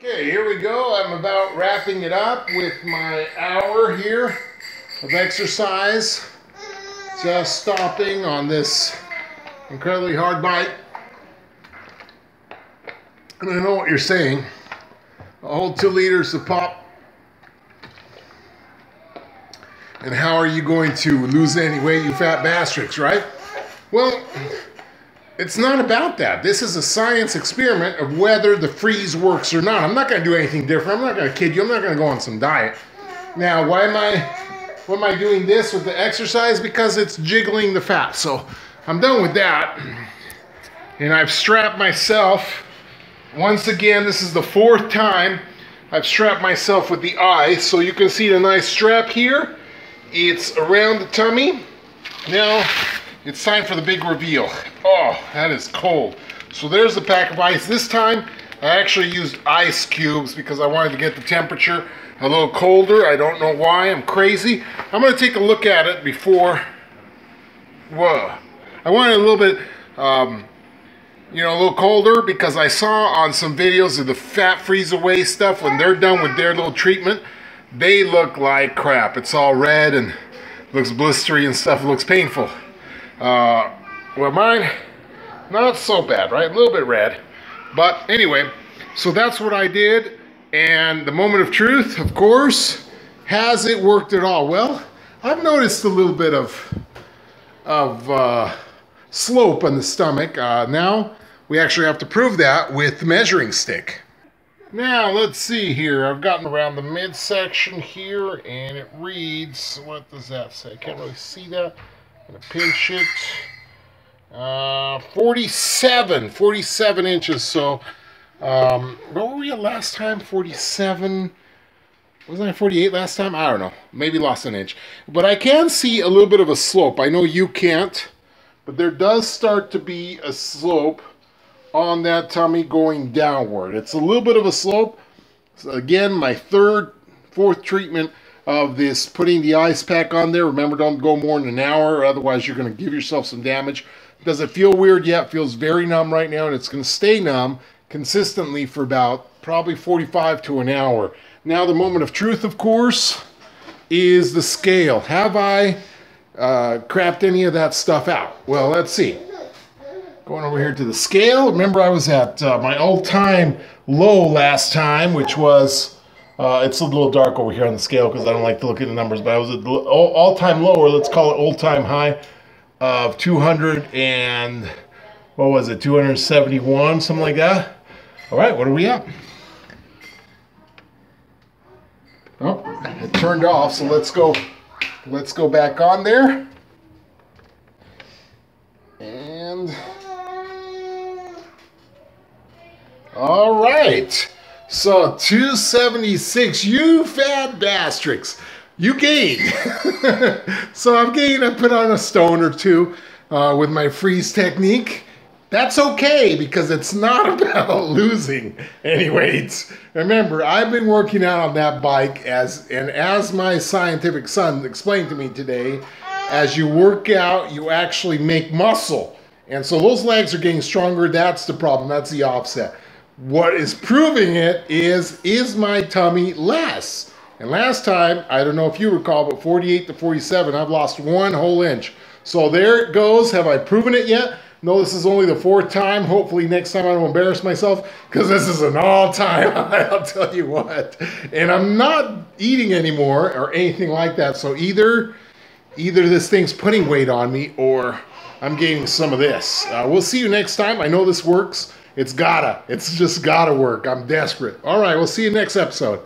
Okay, here we go. I'm about wrapping it up with my hour here of exercise. Just stopping on this incredibly hard bike. And I know what you're saying. A whole 2 liters of pop. And how are you going to lose any weight, you fat bastards, right? Well, it's not about that. This is a science experiment of whether the freeze works or not. I'm not going to do anything different. I'm not going to kid you. I'm not going to go on some diet. Now, why am I doing this with the exercise? Because it's jiggling the fat. So I'm done with that. And I've strapped myself. Once again, this is the 4th time I've strapped myself with the eye. So you can see the nice strap here. It's around the tummy. Now, it's time for the big reveal. Oh, that is cold. So there's the pack of ice. This time, I actually used ice cubes because I wanted to get the temperature a little colder. I don't know why. I'm crazy. I'm going to take a look at it before. Whoa. I wanted a little bit, a little colder because I saw on some videos of the fat freeze away stuff when they're done with their little treatment, they look like crap. It's all red and looks blistery and stuff. It looks painful. Well, mine, not so bad, right? A little bit red. But anyway, so that's what I did. And the moment of truth, of course, has it worked at all? Well, I've noticed a little bit of slope on the stomach. Now, we actually have to prove that with the measuring stick. Now, let's see here. I've gotten around the midsection here, and it reads, what does that say? I can't really see that. I'm gonna pinch it. 47 inches. So, what were we at last time? 47. Wasn't I 48 last time? I don't know. Maybe lost an inch. But I can see a little bit of a slope. I know you can't, but there does start to be a slope on that tummy going downward. It's a little bit of a slope. So again, my 4th treatment of this, putting the ice pack on there. Remember, don't go more than an hour, otherwise you're going to give yourself some damage. Does it feel weird? Yeah, it feels very numb right now, and it's going to stay numb consistently for about probably 45 to an hour. Now, the moment of truth, of course, is the scale. Have I crapped any of that stuff out? Well, let's see. Going over here to the scale. Remember, I was at my all-time low last time, which was, it's a little dark over here on the scale because I don't like to look at the numbers, but I was at the all-time low, or let's call it all-time high, of 200 and, what was it, 271, something like that. All right, what are we at? Oh, it turned off, so let's go back on there. And all right, so 276, you fat bastards, you gained. So I've gained, I put on a stone or 2 with my freeze technique. That's okay, because it's not about losing any weight. Remember, I've been working out on that bike as my scientific son explained to me today, as you work out, you actually make muscle. And so those legs are getting stronger. That's the problem. That's the offset. What is proving it is my tummy less? And last time, I don't know if you recall, but 48 to 47, I've lost 1 whole inch. So there it goes. Have I proven it yet? No, this is only the 4th time. Hopefully next time I don't embarrass myself, because this is an all-time high, I'll tell you what. And I'm not eating anymore or anything like that. So either this thing's putting weight on me or I'm gaining some of this. We'll see you next time. I know this works. It's just gotta work. I'm desperate. All right, we'll see you next episode.